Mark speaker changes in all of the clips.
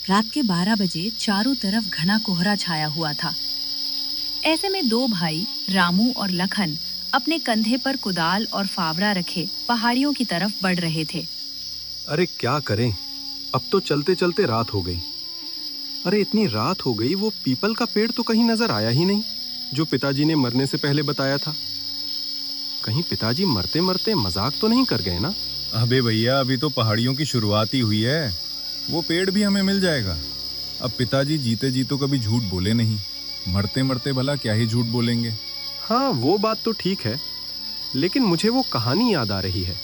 Speaker 1: रात के 12 बजे चारों तरफ घना कोहरा छाया हुआ था। ऐसे में दो भाई रामू और लखन अपने कंधे पर कुदाल और फावड़ा रखे पहाड़ियों की तरफ बढ़ रहे थे।
Speaker 2: अरे क्या करें, अब तो चलते चलते रात हो गई। अरे इतनी रात हो गई, वो पीपल का पेड़ तो कहीं नजर आया ही नहीं जो पिताजी ने मरने से पहले बताया था। कहीं पिताजी मरते मरते मजाक तो नहीं कर गए ना?
Speaker 3: अबे भैया, अभी तो पहाड़ियों की शुरुआत ही हुई है। वो पेड़ भी हमें मिल जाएगा। अब पिताजी जीते जी तो कभी झूठ बोले नहीं, मरते मरते भला क्या ही झूठ बोलेंगे।
Speaker 2: हाँ, वो बात तो ठीक है, लेकिन मुझे वो कहानी याद आ रही है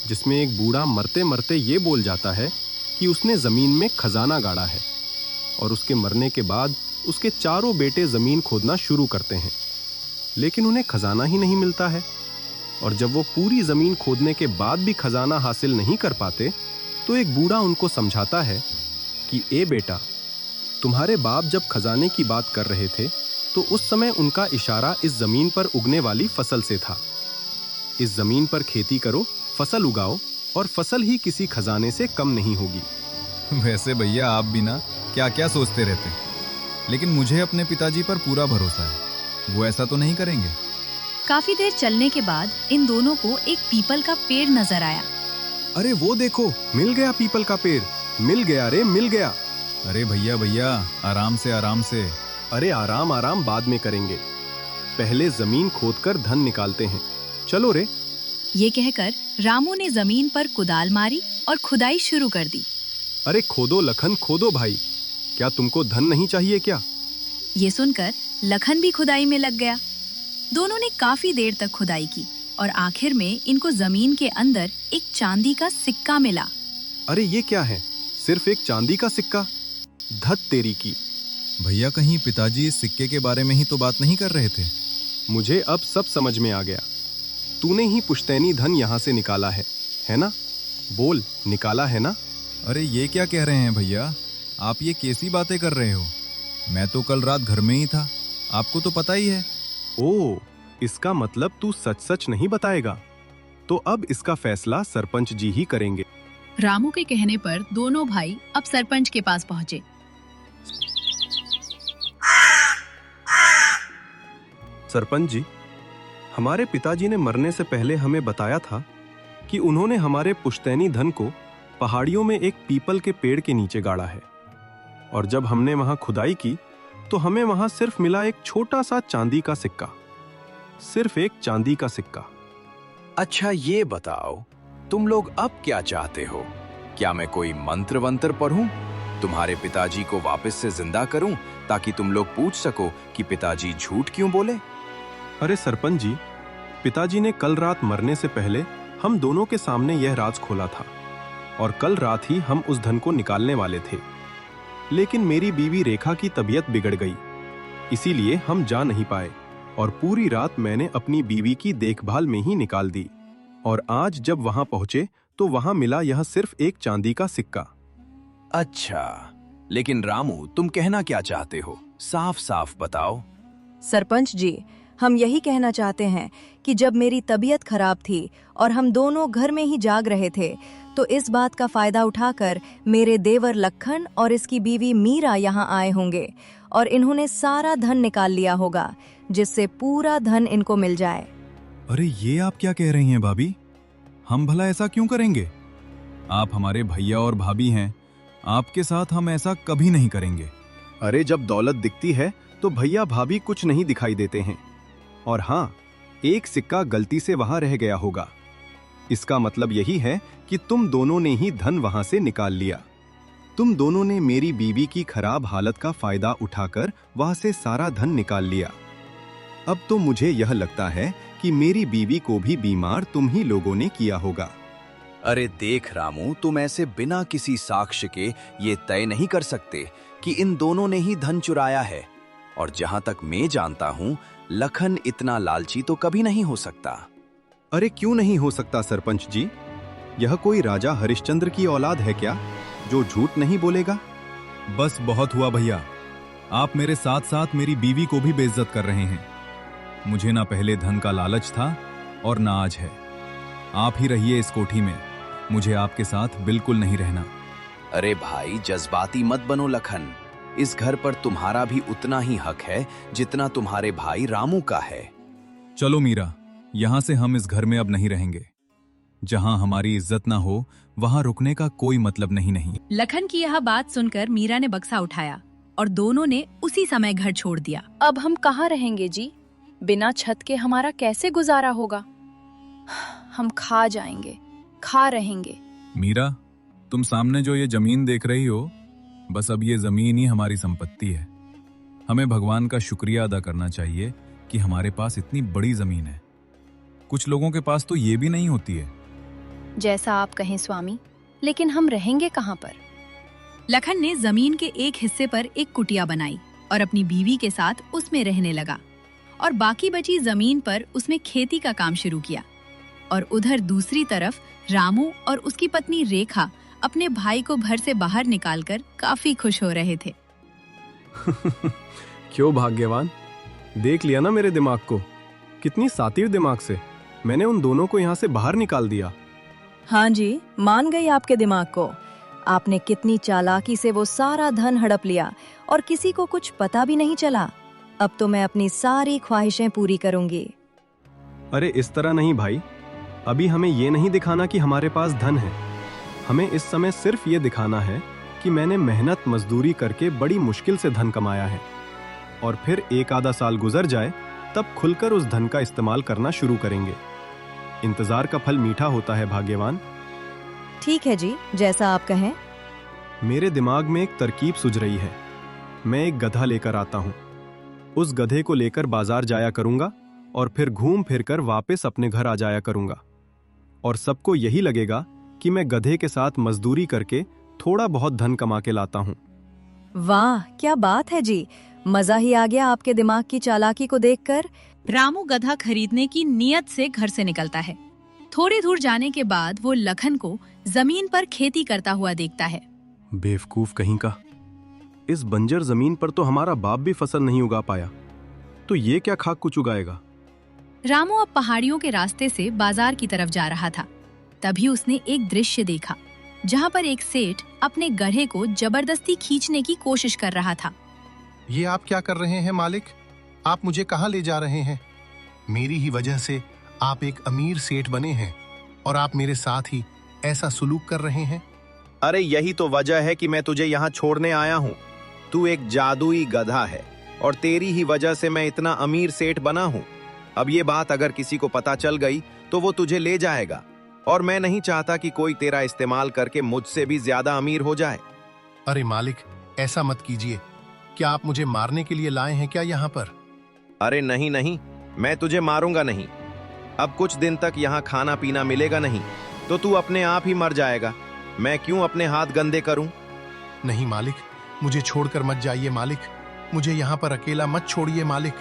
Speaker 2: जिसमें एक बूढ़ा मरते मरते ये बोल जाता है कि उसने जमीन में खजाना गाड़ा है और उसके मरने के बाद उसके चारों बेटे जमीन खोदना शुरू करते हैं, लेकिन उन्हें खजाना ही नहीं मिलता है। और जब वो पूरी जमीन खोदने के बाद भी खजाना हासिल नहीं कर पाते तो एक बूढ़ा उनको समझाता है कि ए बेटा, तुम्हारे बाप जब खजाने की बात कर रहे थे तो उस समय उनका इशारा इस जमीन पर उगने वाली फसल से था। इस जमीन पर खेती करो, फसल उगाओ और फसल ही किसी खजाने से कम नहीं होगी।
Speaker 3: वैसे भैया आप भी ना क्या क्या सोचते रहते, लेकिन मुझे अपने पिताजी पर पूरा भरोसा है, वो ऐसा तो नहीं करेंगे।
Speaker 1: काफी देर चलने के बाद इन दोनों को एक पीपल का पेड़ नजर आया।
Speaker 2: अरे वो देखो, मिल गया पीपल का पेड़, मिल गया रे, मिल गया।
Speaker 3: अरे भैया भैया, आराम से आराम से।
Speaker 2: अरे आराम आराम बाद में करेंगे, पहले जमीन खोदकर धन निकालते हैं, चलो रे।
Speaker 1: ये कहकर रामू ने जमीन पर कुदाल मारी और खुदाई शुरू कर दी।
Speaker 2: अरे खोदो लखन, खोदो भाई, क्या तुमको धन नहीं चाहिए क्या?
Speaker 1: ये सुनकर लखन भी खुदाई में लग गया। दोनों ने काफी देर तक खुदाई की और आखिर में इनको जमीन के अंदर एक चांदी का सिक्का मिला।
Speaker 2: अरे ये क्या है, सिर्फ एक चांदी का सिक्का? धत तेरी की।
Speaker 3: भैया कहीं पिताजी इस सिक्के के बारे में ही तो बात नहीं कर रहे थे?
Speaker 2: मुझे अब सब समझ में आ गया। तूने ही पुश्तैनी धन यहाँ से निकाला है ना? बोल, निकाला है ना?
Speaker 3: अरे ये क्या कह रहे हैं भैया, आप ये कैसी बातें कर रहे हो? मैं तो कल रात घर में ही था, आपको तो पता ही है।
Speaker 2: ओ, इसका मतलब तू सच सच नहीं बताएगा? तो अब इसका फैसला सरपंच जी ही करेंगे।
Speaker 1: रामू के कहने पर दोनों भाई अब सरपंच के पास पहुंचे।
Speaker 2: सरपंच जी, हमारे पिताजी ने मरने से पहले हमें बताया था कि उन्होंने हमारे पुश्तैनी धन को पहाड़ियों में एक पीपल के पेड़ के नीचे गाड़ा है, और जब हमने वहां खुदाई की तो हमें वहां सिर्फ मिला एक छोटा सा चांदी का सिक्का, सिर्फ एक चांदी का सिक्का।
Speaker 4: अच्छा ये बताओ, तुम लोग अब क्या चाहते हो? क्या मैं कोई मंत्र वंत्र पढ़ूं, तुम्हारे पिताजी को वापस से जिंदा करूं, ताकि तुम लोग पूछ सको कि पिताजी झूठ क्यों बोले?
Speaker 2: अरे सरपंच जी, पिताजी ने कल रात मरने से पहले हम दोनों के सामने यह राज खोला था और कल रात ही हम उस धन को निकालने वाले थे, लेकिन मेरी बीवी रेखा की तबीयत बिगड़ गई, इसीलिए हम जा नहीं पाए और पूरी रात मैंने अपनी बीवी की देखभाल में ही निकाल दी। और आज जब वहां पहुंचे तो वहां मिला यह सिर्फ एक चांदी का सिक्का।
Speaker 4: अच्छा, लेकिन रामू तुम कहना क्या चाहते हो? साफ साफ बताओ।
Speaker 5: सरपंच जी, हम यही कहना चाहते हैं कि जब मेरी तबीयत खराब थी और हम दोनों घर में ही जाग रहे थे तो इस बात का फायदा उठाकर मेरे देवर लखन और इसकी बीवी मीरा यहाँ आए होंगे और इन्होंने सारा धन निकाल लिया होगा, जिससे पूरा धन इनको मिल जाए।
Speaker 3: अरे ये आप क्या कह रही हैं भाभी? हम भला ऐसा क्यों करेंगे? आप हमारे भैया और भाभी हैं, आपके साथ हम ऐसा कभी नहीं करेंगे।
Speaker 2: अरे जब दौलत दिखती है तो भैया भाभी कुछ नहीं दिखाई देते हैं। और हाँ, एक सिक्का गलती से वहां रह गया होगा, इसका मतलब यही है कि तुम दोनों ने ही धन वहां से निकाल लिया। तुम दोनों ने मेरी बीवी की खराब हालत का फायदा उठाकर वहां से सारा धन निकाल लिया। अब तो मुझे यह लगता है कि मेरी बीवी को भी बीमार तुम ही लोगों ने किया होगा।
Speaker 4: अरे देख रामू, तुम ऐसे बिना किसी साक्ष्य के ये तय नहीं कर सकते कि इन दोनों ने ही धन चुराया है। और जहां तक मैं जानता हूं, लखन इतना लालची तो कभी नहीं हो सकता।
Speaker 2: अरे क्यों नहीं हो सकता सरपंच जी? यह कोई राजा हरिश्चंद्र की औलाद है क्या जो झूठ नहीं बोलेगा?
Speaker 3: बस बहुत हुआ भैया, आप मेरे साथ साथ मेरी बीवी को भी बेइज्जत कर रहे हैं। मुझे ना पहले धन का लालच था और ना आज है। आप ही रहिए इस कोठी में, मुझे आपके साथ बिल्कुल नहीं रहना।
Speaker 4: अरे भाई, जज्बाती मत बनो लखन। इस घर पर तुम्हारा भी उतना ही हक है जितना तुम्हारे भाई रामू का है।
Speaker 3: चलो मीरा, यहां से हम इस घर में अब नहीं रहेंगे। जहां हमारी इज्जत ना हो वहां रुकने का कोई मतलब नहीं।
Speaker 1: लखन की यह बात सुनकर मीरा ने बक्सा उठाया और दोनों ने उसी समय घर छोड़ दिया।
Speaker 6: अब हम कहाँ रहेंगे जी? बिना छत के हमारा कैसे गुजारा होगा? हम खा जाएंगे, खा रहेंगे।
Speaker 3: मीरा, तुम सामने जो ये जमीन देख रही हो, बस अब ये जमीन ही हमारी संपत्ति है। हमें भगवान का शुक्रिया अदा करना चाहिए कि हमारे पास इतनी बड़ी जमीन है। कुछ लोगों के पास तो ये भी नहीं होती है।
Speaker 6: जैसा आप कहें स्वामी, लेकिन हम रहेंगे कहाँ पर?
Speaker 1: लखन ने जमीन के एक हिस्से पर एक कुटिया बनाई और अपनी बीवी के साथ उसमें रहने लगा और बाकी बची जमीन पर उसमें खेती का काम शुरू किया। और उधर दूसरी तरफ रामू और उसकी पत्नी रेखा अपने भाई को घर से बाहर निकालकर काफी खुश हो रहे थे।
Speaker 2: क्यों भाग्यवान, देख लिया ना मेरे दिमाग को। कितनी सातिर दिमाग से मैंने उन दोनों को यहाँ से बाहर निकाल दिया।
Speaker 5: हाँ जी, मान गई आपके दिमाग को। आपने कितनी चालाकी से वो सारा धन हड़प लिया और किसी को कुछ पता भी नहीं चला। अब तो मैं अपनी सारी ख्वाहिशें पूरी करूंगी।
Speaker 2: अरे इस तरह नहीं भाई, अभी हमें ये नहीं दिखाना कि हमारे पास धन है। हमें इस समय सिर्फ ये दिखाना है कि मैंने मेहनत मजदूरी करके बड़ी मुश्किल से धन कमाया है। और फिर एक आधा साल गुजर जाए तब खुलकर उस धन का इस्तेमाल करना शुरू करेंगे। इंतजार का फल मीठा होता है भाग्यवान।
Speaker 5: ठीक है जी, जैसा आप कहें।
Speaker 2: मेरे दिमाग में एक तरकीब सूझ रही है। मैं एक गधा लेकर आता हूँ। उस गधे को लेकर बाजार जाया करूंगा और फिर घूम फिर कर वापस अपने घर आ जाया करूंगा। और सबको यही लगेगा कि मैं गधे के साथ मजदूरी करके थोड़ा बहुत धन कमा के लाता हूँ।
Speaker 5: वाह, क्या बात है जी, मजा ही आ गया आपके दिमाग की चालाकी को देखकर।
Speaker 1: रामू गधा खरीदने की नियत से घर से निकलता है। थोड़ी दूर जाने के बाद वो लखन को जमीन पर खेती करता हुआ देखता है।
Speaker 2: बेवकूफ कहीं का, इस बंजर जमीन पर तो हमारा बाप भी फसल नहीं उगा पाया, तो ये क्या खाक कुछ उगाएगा।
Speaker 1: रामू अब पहाड़ियों के रास्ते से बाजार की तरफ जा रहा था। तभी उसने एक दृश्य देखा जहाँ पर एक सेठ अपने गधे को जबरदस्ती खींचने की कोशिश कर रहा था।
Speaker 7: ये आप क्या कर रहे हैं मालिक? आप मुझे कहाँ ले जा रहे हैं? मेरी ही वजह से आप एक अमीर सेठ बने हैं और आप मेरे साथ ही ऐसा सुलूक कर रहे हैं।
Speaker 8: अरे यही तो वजह है कि मैं तुझे यहाँ छोड़ने आया हूँ। तू एक जादुई गधा है और तेरी ही वजह से मैं इतना अमीर सेठ बना हूँ। अब ये बात अगर किसी को पता चल गई तो वो तुझे ले जाएगा और मैं नहीं चाहता कि कोई तेरा इस्तेमाल करके मुझसे भी ज्यादा अमीर हो जाए।
Speaker 7: अरे मालिक, ऐसा मत कीजिए। क्या आप मुझे मारने के लिए लाए हैं क्या यहाँ पर?
Speaker 8: अरे नहीं नहीं, मैं तुझे मारूंगा नहीं। अब कुछ दिन तक यहाँ खाना पीना मिलेगा नहीं तो तू अपने आप ही मर जाएगा। मैं क्यों अपने हाथ गंदे करूं?
Speaker 7: नहीं मालिक, मुझे छोड़कर मत जाइए मालिक। मुझे यहाँ पर अकेला मत छोड़िए मालिक।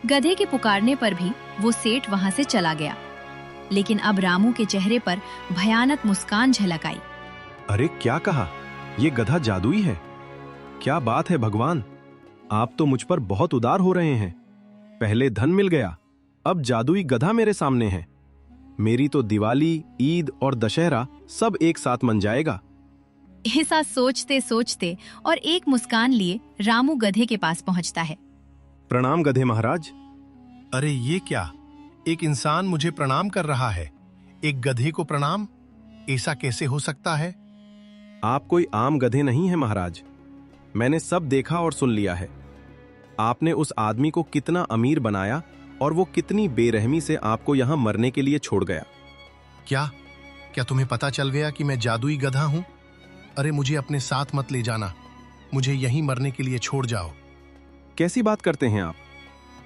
Speaker 1: गधे के पुकारने पर भी वो सेठ वहाँ से चला गया। लेकिन अब रामू के चेहरे पर भयानक मुस्कान झलक आई।
Speaker 2: अरे क्या कहा, ये गधा जादुई है? क्या बात है भगवान, आप तो मुझ पर बहुत उदार हो रहे हैं। पहले धन मिल गया, अब जादुई गधा मेरे सामने है। मेरी तो दिवाली, ईद और दशहरा सब एक साथ मन जाएगा।
Speaker 1: ऐसा सोचते सोचते और एक मुस्कान लिए रामू गधे के पास पहुंचता है।
Speaker 2: प्रणाम गधे महाराज।
Speaker 7: अरे ये क्या, एक इंसान मुझे प्रणाम कर रहा है, एक गधे को प्रणाम? ऐसा कैसे हो सकता है?
Speaker 2: आप कोई आम गधे नहीं है महाराज। मैंने सब देखा और सुन लिया है। आपने उस आदमी को कितना अमीर बनाया और वो कितनी बेरहमी से आपको यहां मरने के लिए छोड़ गया।
Speaker 7: क्या तुम्हें पता चल गया कि मैं जादुई गधा हूं? अरे मुझे अपने साथ मत ले जाना, मुझे यहीं मरने के लिए छोड़ जाओ।
Speaker 2: कैसी बात करते हैं आप?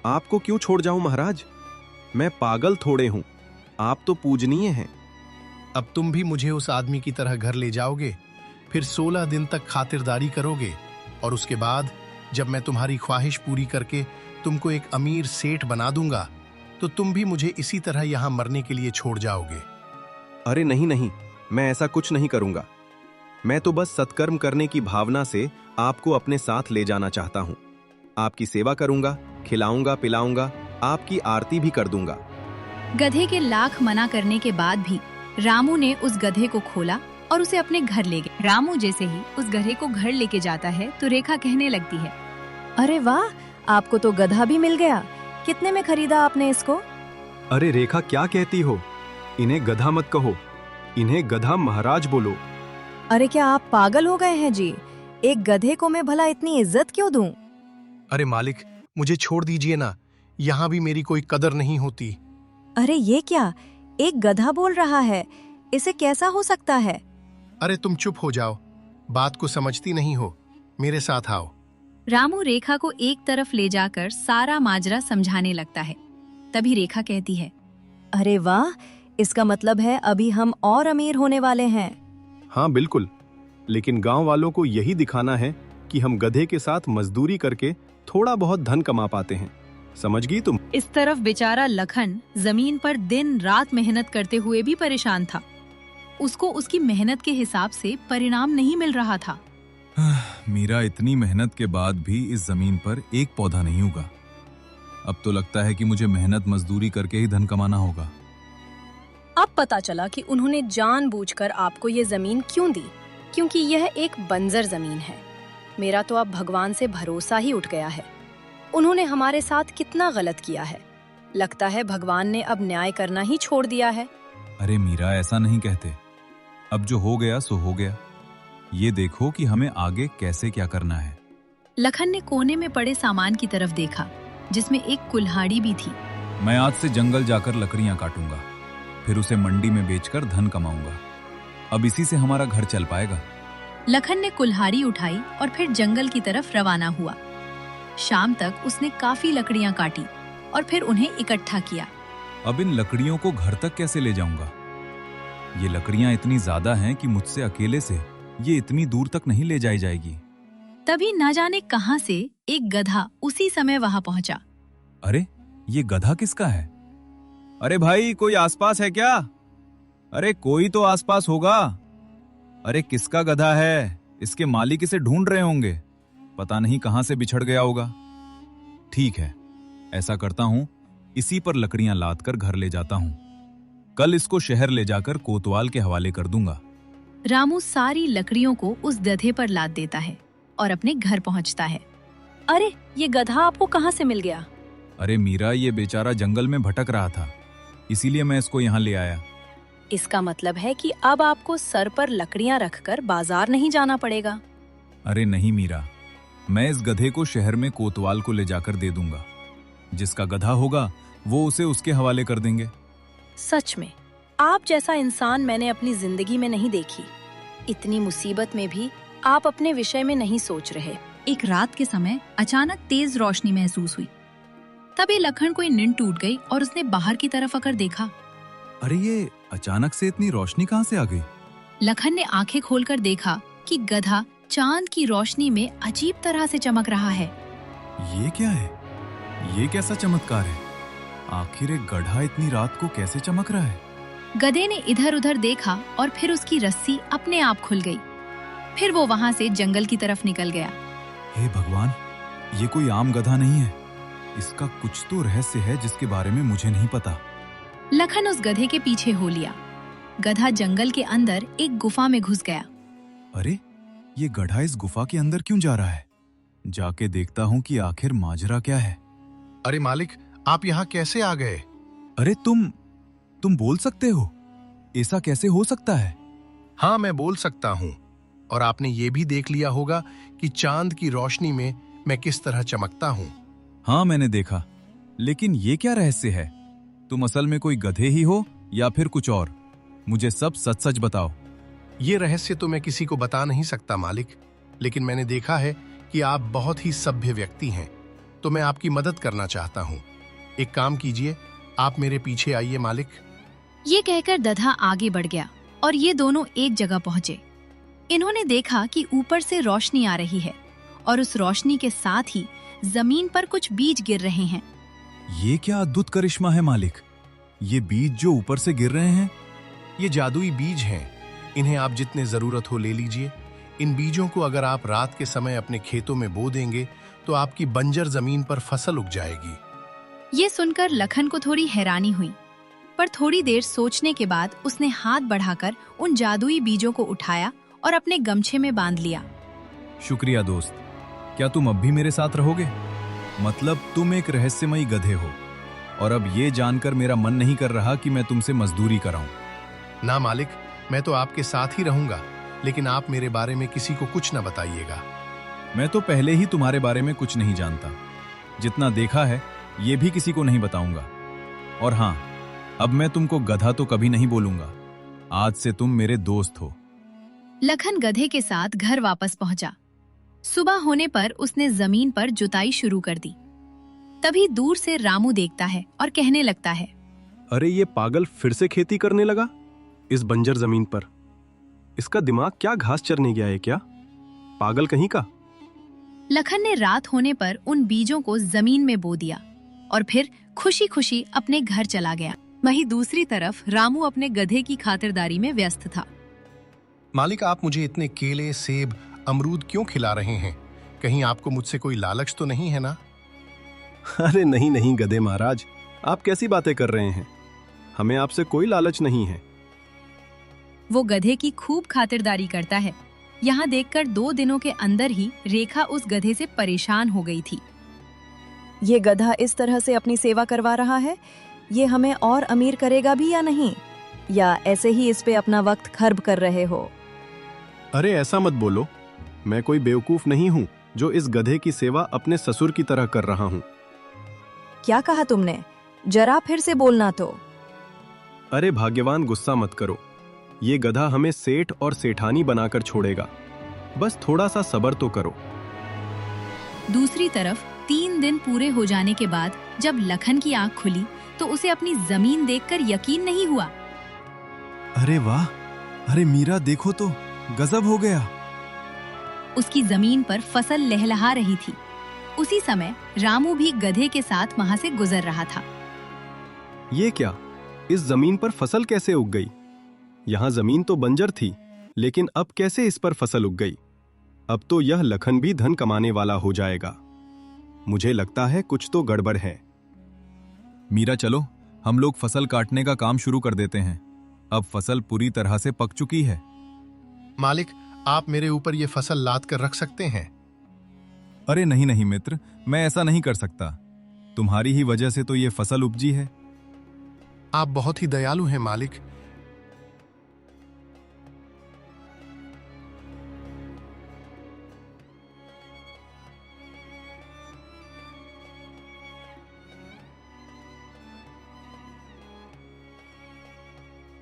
Speaker 2: आपको क्यों छोड़ जाऊं महाराज? मैं पागल थोड़े हूं, आप तो पूजनीय हैं।
Speaker 7: अब तुम भी मुझे उस आदमी की तरह घर ले जाओगे, फिर 16 दिन तक खातिरदारी करोगे और उसके बाद जब मैं तुम्हारी ख्वाहिश पूरी करके तुमको एक अमीर सेठ बना दूंगा तो तुम भी मुझे इसी तरह यहां मरने के लिए छोड़ जाओगे।
Speaker 2: अरे नहीं नहीं, मैं ऐसा कुछ नहीं करूंगा। मैं तो बस सत्कर्म करने की भावना से आपको अपने साथ ले जाना चाहता हूं। आपकी सेवा करूंगा, खिलाऊंगा पिलाऊंगा, आपकी आरती भी कर दूंगा।
Speaker 1: गधे के लाख मना करने के बाद भी रामू ने उस गधे को खोला और उसे अपने घर ले गए। रामू जैसे ही उस गधे को घर लेके जाता है तो रेखा कहने लगती है,
Speaker 5: अरे वाह, आपको तो गधा भी मिल गया। कितने में खरीदा आपने इसको?
Speaker 2: अरे रेखा, क्या कहती हो? इन्हें गधा मत कहो, इन्हें गधा महाराज बोलो।
Speaker 5: अरे क्या आप पागल हो गए हैं जी? एक गधे को मैं भला इतनी इज्जत क्यों दूं?
Speaker 7: अरे मालिक, मुझे छोड़ दीजिए ना, यहाँ भी मेरी कोई कदर नहीं होती।
Speaker 5: अरे ये क्या, एक गधा बोल रहा है, इसे कैसा हो सकता है?
Speaker 7: अरे तुम चुप हो जाओ, बात को समझती नहीं हो, मेरे साथ आओ।
Speaker 1: रामू रेखा को एक तरफ ले जाकर सारा माजरा समझाने लगता है। तभी रेखा कहती है,
Speaker 5: अरे वाह, इसका मतलब है अभी हम और अमीर होने वाले हैं।
Speaker 2: हाँ बिल्कुल, लेकिन गांव वालों को यही दिखाना है कि हम गधे के साथ मजदूरी करके थोड़ा बहुत धन कमा पाते हैं। समझ गई तुम?
Speaker 1: इस तरफ बेचारा लखन जमीन पर दिन रात मेहनत करते हुए भी परेशान था। उसको उसकी मेहनत के हिसाब से परिणाम नहीं मिल रहा था।
Speaker 3: मीरा, इतनी मेहनत के बाद भी इस जमीन पर एक पौधा नहीं उगा। अब तो लगता है कि मुझे मेहनत मजदूरी करके ही धन कमाना होगा।
Speaker 6: अब पता चला कि उन्होंने जानबूझकर आपको ये जमीन क्यों दी, क्योंकि यह एक बंजर जमीन है। मेरा तो अब भगवान से भरोसा ही उठ गया है। उन्होंने हमारे साथ कितना गलत किया है। लगता है भगवान ने अब न्याय करना ही छोड़ दिया है।
Speaker 3: अरे मीरा, ऐसा नहीं कहते। अब जो हो गया सो हो गया। ये देखो कि हमें आगे कैसे क्या करना है।
Speaker 1: लखन ने कोने में पड़े सामान की तरफ देखा, जिसमें एक कुल्हाड़ी भी थी।
Speaker 3: मैं आज से जंगल जाकर लकड़ियां काटूंगा, फिर उसे मंडी में बेचकर धन कमाऊंगा। अब इसी से हमारा घर चल पाएगा।
Speaker 1: लखन ने कुल्हाड़ी उठाई और फिर जंगल की तरफ रवाना हुआ। शाम तक उसने काफी लकड़ियां काटी और फिर उन्हें इकट्ठा किया।
Speaker 3: अब इन लकड़ियों को घर तक कैसे ले जाऊंगा? ये लकड़ियां इतनी ज्यादा हैं कि मुझसे अकेले से ये इतनी दूर तक नहीं ले जाई जाएगी।
Speaker 1: तभी न जाने कहां से एक गधा उसी समय वहां पहुंचा।
Speaker 3: अरे ये गधा किसका है? अरे भाई, कोई आसपास है क्या? अरे कोई तो आसपास होगा। अरे किसका गधा है? इसके मालिक इसे ढूंढ रहे होंगे। पता नहीं कहां से बिछड़ गया होगा। ठीक है, ऐसा करता हूं, इसी पर लकड़ियां लाद कर घर ले जाता हूं। कल इसको शहर ले जाकर कोतवाल के हवाले कर दूंगा।
Speaker 1: रामू सारी लकड़ियों को उस गधे पर लाद देता है और अपने घर पहुंचता है।
Speaker 6: अरे ये गधा आपको कहाँ से मिल गया?
Speaker 3: अरे मीरा, ये बेचारा जंगल में भटक रहा था, इसीलिए मैं इसको यहाँ ले आया।
Speaker 6: इसका मतलब है कि अब आपको सर पर लकड़ियां रखकर बाजार नहीं जाना पड़ेगा।
Speaker 3: अरे नहीं मीरा, मैं इस गधे को शहर में कोतवाल को ले जाकर दे दूंगा। जिसका गधा होगा वो उसे उसके हवाले कर देंगे।
Speaker 6: सच में आप जैसा इंसान मैंने अपनी जिंदगी में नहीं देखी। इतनी मुसीबत में भी आप अपने विषय में नहीं सोच रहे।
Speaker 1: एक रात के समय अचानक तेज रोशनी महसूस हुई। तभी लखन को नींद टूट गई और उसने बाहर की तरफ आकर देखा।
Speaker 3: अरे ये अचानक से इतनी रोशनी कहाँ से आ गई?
Speaker 1: लखन ने आंखें खोलकर देखा कि गधा चांद की रोशनी में अजीब तरह से चमक रहा है।
Speaker 3: ये क्या है? ये कैसा चमत्कार है? आखिर एक गधा इतनी रात को कैसे चमक रहा है?
Speaker 1: गधे ने इधर उधर देखा और फिर उसकी रस्सी अपने आप खुल गई। फिर वो वहां से जंगल की तरफ निकल गया।
Speaker 3: हे भगवान, ये कोई आम गधा नहीं है। इसका कुछ तो रहस्य है जिसके बारे में मुझे नहीं पता।
Speaker 1: लखन उस गधे के पीछे हो लिया। गधा जंगल के अंदर एक गुफा में घुस गया।
Speaker 3: अरे ये गधा इस गुफा के अंदर क्यों जा रहा है? जाके देखता हूँ कि आखिर माजरा क्या है।
Speaker 7: अरे मालिक, आप यहाँ कैसे आ गए?
Speaker 3: अरे तुम बोल सकते हो? ऐसा कैसे हो सकता है?
Speaker 7: हाँ, मैं बोल सकता हूँ। और आपने ये भी देख लिया होगा कि चांद की रोशनी में मैं किस तरह चमकता हूँ।
Speaker 3: हाँ, मैंने देखा। लेकिन ये क्या रहस्य है? तुम असल में कोई गधे ही हो या फिर कुछ और? मुझे सब सच सच बताओ।
Speaker 7: ये रहस्य तो मैं किसी को बता नहीं सकता मालिक, लेकिन मैंने देखा है कि आप बहुत ही सभ्य व्यक्ति हैं, तो मैं आपकी मदद करना चाहता हूँ। एक काम कीजिए, आप मेरे पीछे आइए मालिक।
Speaker 1: ये कहकर गधा आगे बढ़ गया और ये दोनों एक जगह पहुंचे। इन्होंने देखा कि ऊपर से रोशनी आ रही है और उस रोशनी के साथ ही जमीन पर कुछ बीज गिर रहे हैं।
Speaker 3: ये क्या अद्भुत करिश्मा है मालिक? ये बीज जो ऊपर से गिर रहे हैं,
Speaker 7: ये जादुई बीज हैं। इन्हें आप जितने जरूरत हो ले लीजिए। इन बीजों को अगर आप रात के समय अपने खेतों में बो देंगे तो आपकी बंजर जमीन पर फसल उग जाएगी।
Speaker 1: ये सुनकर लखन को थोड़ी हैरानी हुई। पर थोड़ी देर सोचने के बाद उसने हाथ बढ़ाकर उन जादुई बीजों को उठाया और अपने गमछे में बांध लिया।
Speaker 3: शुक्रिया दोस्त। क्या तुम अब भी मेरे साथ रहोगे? मतलब तुम एक रहस्यमयी गधे हो और अब ये जानकर मेरा मन नहीं कर रहा कि मैं तुमसे मजदूरी कराऊं।
Speaker 7: ना मालिक, मैं तो आपके साथ ही रहूंगा, लेकिन आप मेरे बारे में किसी को कुछ न बताइएगा।
Speaker 3: मैं तो पहले ही तुम्हारे बारे में कुछ नहीं जानता। जितना देखा है ये भी किसी को नहीं बताऊंगा। और हाँ, अब मैं तुमको गधा तो कभी नहीं बोलूंगा। आज से तुम मेरे दोस्त हो।
Speaker 1: लखन गधे के साथ घर वापस पहुंचा। सुबह होने पर उसने जमीन पर जुताई शुरू कर दी। तभी दूर से रामू देखता है और कहने लगता है,
Speaker 2: अरे ये पागल फिर से खेती करने लगा इस बंजर जमीन पर। इसका दिमाग क्या घास चरने गया है क्या? पागल कहीं का।
Speaker 1: लखन ने रात होने पर उन बीजों को जमीन में बो दिया और फिर खुशी खुशी अपने घर चला गया। वहीं दूसरी तरफ रामू अपने गधे की खातिरदारी में व्यस्त था।
Speaker 7: मालिक, आप मुझे इतने केले, सेब, अमरूद क्यों खिला रहे हैं? कहीं आपको मुझसे कोई लालच तो नहीं है ना?
Speaker 2: अरे नहीं नहीं गधे महाराज, आप कैसी बातें कर रहे हैं? हमें आपसे कोई लालच नहीं है।
Speaker 1: वो गधे की खूब खातिरदारी करता है। यहाँ देखकर 2 दिनों के अंदर ही रेखा उस गधे से परेशान हो गई थी।
Speaker 5: ये गधा इस तरह से अपनी सेवा करवा रहा है, ये हमें और अमीर करेगा भी या नहीं? या ऐसे ही इस पे अपना वक्त खर्ब कर रहे हो?
Speaker 2: अरे ऐसा मत बोलो, मैं कोई बेवकूफ नहीं हूँ जो इस गधे की सेवा अपने ससुर की तरह कर रहा हूँ।
Speaker 5: क्या कहा तुमने? जरा फिर से बोलना तो।
Speaker 2: अरे भाग्यवान, गुस्सा मत करो। ये गधा हमें सेठ और सेठानी बनाकर छोड़ेगा। बस थोड़ा सा सब्र तो करो।
Speaker 1: दूसरी तरफ 3 दिन पूरे हो जाने के बाद जब लखन की आंख खुली तो उसे अपनी जमीन देखकर यकीन नहीं हुआ।
Speaker 3: अरे वाह, अरे मीरा देखो तो, गजब हो गया।
Speaker 1: उसकी जमीन पर फसल लहलहा रही थी। उसी समय रामू भी गधे के साथ वहां से गुजर रहा था।
Speaker 2: ये क्या? इस जमीन पर फसल कैसे उग गई? यहाँ जमीन तो बंजर थी, लेकिन अब कैसे इस पर फसल उग गई? अब तो यह लखन भी धन कमाने वाला हो जाएगा। मुझे लगता है कुछ तो गड़बड़ है।
Speaker 3: मीरा चलो, हम लोग फसल काटने का काम शुरू कर देते हैं। अब फसल पूरी तरह से पक चुकी है।
Speaker 7: मालिक, आप मेरे ऊपर ये फसल लाद कर रख सकते हैं।
Speaker 3: अरे नहीं नहीं मित्र, मैं ऐसा नहीं कर सकता। तुम्हारी ही वजह से तो ये फसल उपजी है।
Speaker 7: आप बहुत ही दयालु हैं मालिक।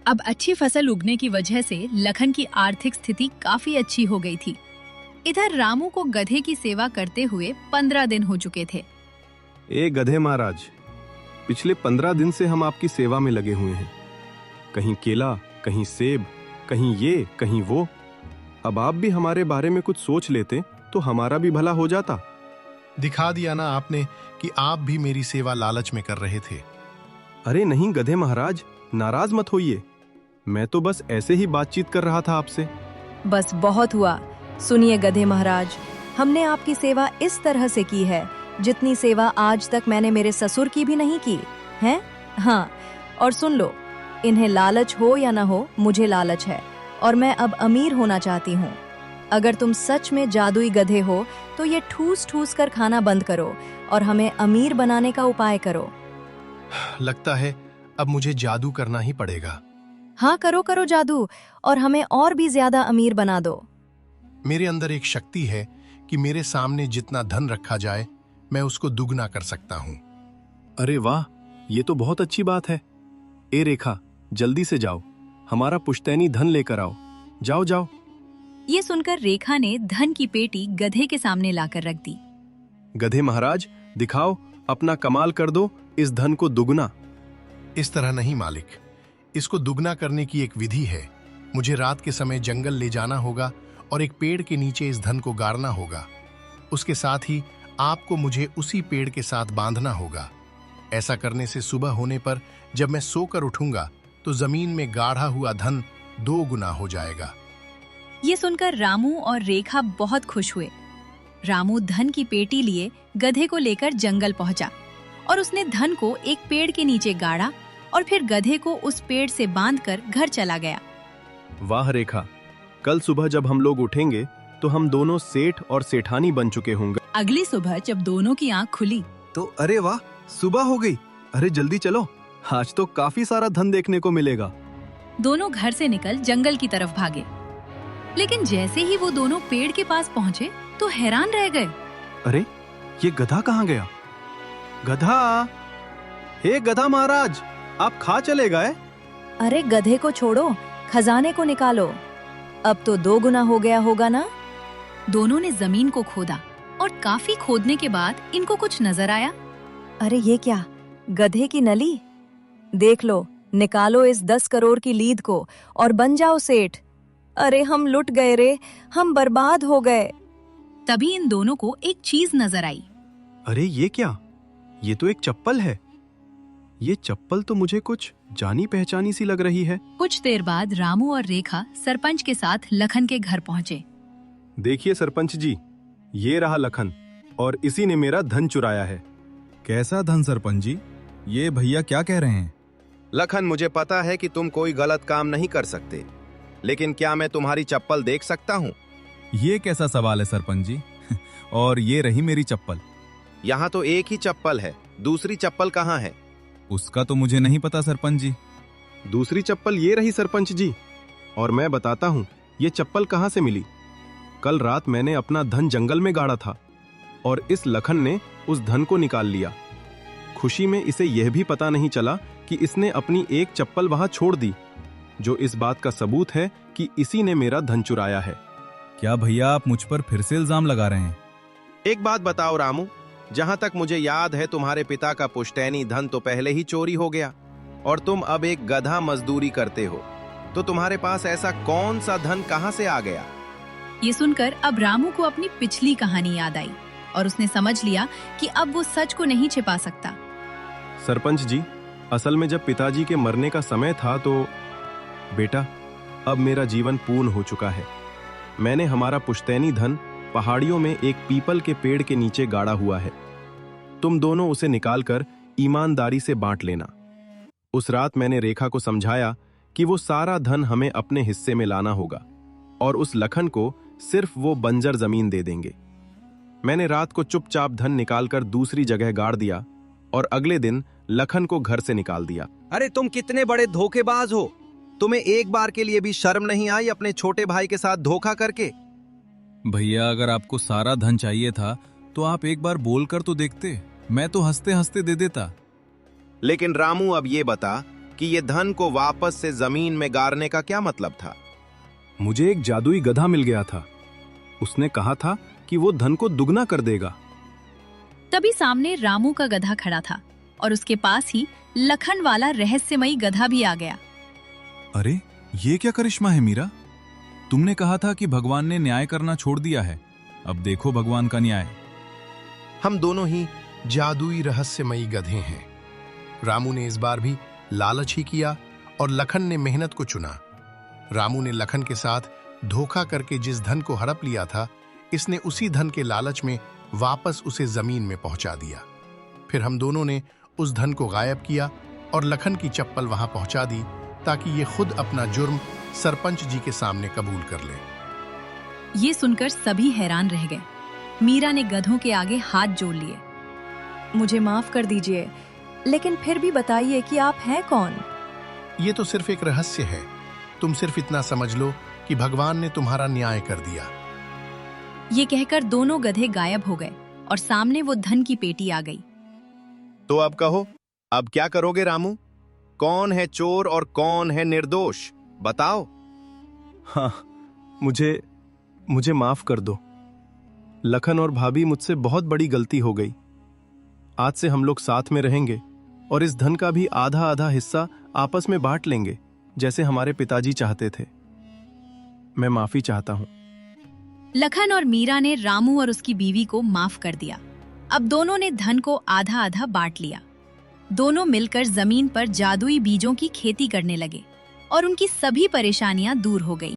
Speaker 1: अब अच्छी फसल उगने की वजह से लखन की आर्थिक स्थिति काफी अच्छी हो गई थी। इधर रामू को गधे की सेवा करते हुए 15 दिन हो चुके थे।
Speaker 2: ए गधे महाराज, पिछले 15 दिन से हम आपकी सेवा में लगे हुए हैं। कहीं केला, कहीं सेब, कहीं ये, कहीं वो। अब आप भी हमारे बारे में कुछ सोच लेते तो हमारा भी भला हो जाता।
Speaker 7: दिखा दिया ना आपने कि आप भी मेरी सेवा लालच में कर रहे थे।
Speaker 2: अरे नहीं गधे महाराज, नाराज मत होइए। मैं तो बस ऐसे ही बातचीत कर रहा था आपसे।
Speaker 5: बस बहुत हुआ। सुनिए गधे महाराज, हमने आपकी सेवा इस तरह से की है जितनी सेवा आज तक मैंने मेरे ससुर की भी नहीं की है। हाँ, और सुन लो, इन्हें लालच हो या ना हो, मुझे लालच है और मैं अब अमीर होना चाहती हूँ। अगर तुम सच में जादुई गधे हो तो ये ठूस ठूस कर खाना बंद करो और हमें अमीर बनाने का उपाय करो।
Speaker 7: लगता है अब मुझे जादू करना ही पड़ेगा।
Speaker 5: हाँ, करो करो जादू और हमें और भी ज्यादा अमीर बना दो।
Speaker 7: मेरे अंदर एक शक्ति है कि मेरे सामने जितना धन रखा जाए मैं उसको दुगना कर सकता हूँ।
Speaker 2: अरे वाह, ये तो बहुत अच्छी बात है। ए रेखा, जल्दी से जाओ, हमारा पुश्तैनी धन लेकर आओ। जाओ जाओ।
Speaker 1: ये सुनकर रेखा ने धन की पेटी गधे के सामने लाकर रख दी।
Speaker 2: गधे महाराज, दिखाओ, अपना कमाल कर दो, इस धन को दुगना।
Speaker 7: इस तरह नहीं मालिक, इसको दुगना करने की एक विधि है। मुझे रात के समय जंगल ले जाना होगा और एक पेड़ के नीचे इस धन को गाड़ना होगा। उसके साथ ही आपको मुझे उसी पेड़ के साथ बांधना होगा। ऐसा करने से सुबह होने पर जब मैं सोकर उठूंगा तो जमीन में गाढ़ा हुआ धन 2 गुना हो जाएगा।
Speaker 1: ये सुनकर रामू और रेखा बहुत खुश हुए। रामू धन की पेटी लिए गधे को लेकर जंगल पहुंचा और उसने धन को एक पेड़ के नीचे गाड़ा और फिर गधे को उस पेड़ से बांधकर घर चला गया।
Speaker 2: वाह रेखा, कल सुबह जब हम लोग उठेंगे तो हम दोनों सेठ और सेठानी बन चुके होंगे।
Speaker 1: अगली सुबह जब दोनों की आंख खुली
Speaker 2: तो अरे वाह, सुबह हो गई। अरे जल्दी चलो, आज तो काफी सारा धन देखने को मिलेगा।
Speaker 1: दोनों घर से निकल जंगल की तरफ भागे। लेकिन जैसे ही वो दोनों पेड़ के पास पहुंचे तो हैरान रह गए।
Speaker 2: अरे ये गधा कहाँ गया? गधा, हे गधा महाराज, आप खा चले गए?
Speaker 5: अरे गधे को छोड़ो, खजाने को निकालो। अब तो 2 गुना हो गया होगा ना?
Speaker 1: दोनों ने जमीन को खोदा और काफी खोदने के बाद इनको कुछ नजर आया।
Speaker 5: अरे ये क्या, गधे की नली? देख लो, निकालो इस 10 करोड़ की लीद को और बन जाओ सेठ। अरे हम लुट गए रे, हम बर्बाद हो गए।
Speaker 1: तभी इन दोनों को एक चीज नजर आई।
Speaker 2: अरे ये क्या? ये तो एक चप्पल है। ये चप्पल तो मुझे कुछ जानी पहचानी सी लग रही है।
Speaker 1: कुछ देर बाद रामू और रेखा सरपंच के साथ लखन के घर पहुंचे।
Speaker 2: देखिए सरपंच जी, ये रहा लखन और इसी ने मेरा धन चुराया है।
Speaker 3: कैसा धन सरपंच जी? ये भैया क्या कह रहे हैं?
Speaker 8: लखन, मुझे पता है कि तुम कोई गलत काम नहीं कर सकते, लेकिन क्या मैं तुम्हारी चप्पल देख सकता हूँ?
Speaker 3: ये कैसा सवाल है सरपंच जी? और ये रही मेरी चप्पल।
Speaker 8: यहाँ तो एक ही चप्पल है, दूसरी चप्पल कहाँ है?
Speaker 3: उसका तो मुझे नहीं पता सरपंच जी।
Speaker 2: दूसरी चप्पल ये रही सरपंच जी, और मैं बताता हूँ ये चप्पल कहाँ से मिली। कल रात मैंने अपना धन जंगल में गाड़ा था और इस लखन ने उस धन को निकाल लिया। खुशी में इसे यह भी पता नहीं चला कि इसने अपनी एक चप्पल वहां छोड़ दी, जो इस बात का सबूत है कि इसी ने मेरा धन चुराया है।
Speaker 3: क्या भैया आप मुझ पर फिर से इल्जाम लगा रहे हैं?
Speaker 8: एक बात बताओ रामू, जहां तक मुझे याद है तुम्हारे पिता का पुश्तैनी धन तो पहले ही चोरी हो गया और तुम अब एक गधा मजदूरी करते हो, तो तुम्हारे पास ऐसा कौन सा धन कहां से आ गया?
Speaker 1: ये सुनकर अब रामू को अपनी पिछली कहानी याद आई और उसने समझ लिया कि अब वो सच को नहीं छिपा सकता।
Speaker 2: सरपंच जी, असल में जब पिताजी के मरने का समय था तो बेटा, अब मेरा जीवन पूर्ण हो चुका है। मैंने हमारा पुश्तैनी धन पहाड़ियों में एक पीपल के पेड़ के नीचे गाड़ा हुआ है। तुम दोनों उसे निकालकर ईमानदारी से बांट लेना। उस रात मैंने रेखा को समझाया कि वो सारा धन हमें अपने हिस्से में लाना होगा और उस लखन को सिर्फ वो बंजर जमीन दे देंगे। मैंने रात को चुपचाप धन निकालकर दूसरी जगह गाड़ दिया और अगले दिन लखन को घर से निकाल दिया।
Speaker 8: अरे तुम कितने बड़े धोखेबाज हो! तुम्हें एक बार के लिए भी शर्म नहीं आई अपने छोटे भाई के साथ धोखा करके?
Speaker 3: भैया अगर आपको सारा धन चाहिए था तो आप एक बार बोल कर तो देखते, मैं तो हंसते हंसते दे देता।
Speaker 8: लेकिन रामू, अब ये बता कि ये धन को वापस से जमीन में गाड़ने का क्या मतलब था?
Speaker 2: मुझे एक जादुई गधा मिल गया था। उसने कहा था कि वो धन को दुगना कर देगा।
Speaker 1: तभी सामने रामू का गधा खड़ा था और उसके पास ही लखन वाला रहस्यमयी गधा भी आ गया।
Speaker 3: अरे ये क्या करिश्मा है मीरा? तुमने कहा था कि भगवान ने न्याय करना छोड़ दिया है, अब देखो भगवान का न्याय।
Speaker 7: हम दोनों ही जादुई रहस्यमयी गधे हैं। रामू ने इस बार भी लालच ही किया और लखन ने मेहनत को चुना। रामू ने लखन के साथ धोखा करके जिस धन को हड़प लिया था, इसने उसी धन के लालच में वापस उसे जमीन में पहुंचा दिया। फिर हम दोनों ने उस धन को गायब किया और लखन की चप्पल वहां पहुंचा दी ताकि ये खुद अपना जुर्म सरपंच जी के सामने कबूल कर ले।
Speaker 1: ये सुनकर सभी हैरान रह गए। मीरा ने गधों के आगे हाथ जोड़ लिए।
Speaker 5: मुझे माफ कर दीजिए, लेकिन फिर भी बताइए कि आप हैं कौन?
Speaker 7: ये तो सिर्फ एक रहस्य है। तुम सिर्फ इतना समझ लो कि भगवान ने तुम्हारा न्याय कर दिया।
Speaker 1: ये कहकर दोनों गधे गायब हो गए और सामने वो धन की पेटी आ गई।
Speaker 8: तो अब कहो, अब क्या करोगे रामू? कौन है चोर और कौन है निर्दोष, बताओ।
Speaker 2: हाँ, मुझे माफ कर दो। लखन और भाभी, मुझसे बहुत बड़ी गलती हो गई। आज से हम लोग साथ में रहेंगे और इस धन का भी आधा आधा हिस्सा आपस में बांट लेंगे, जैसे हमारे पिताजी चाहते थे। मैं माफी चाहता हूं।
Speaker 1: लखन और मीरा ने रामू और उसकी बीवी को माफ कर दिया। अब दोनों ने धन को आधा आधा बांट लिया। दोनों मिलकर जमीन पर जादुई बीजों की खेती करने लगे और उनकी सभी परेशानियां दूर हो गई।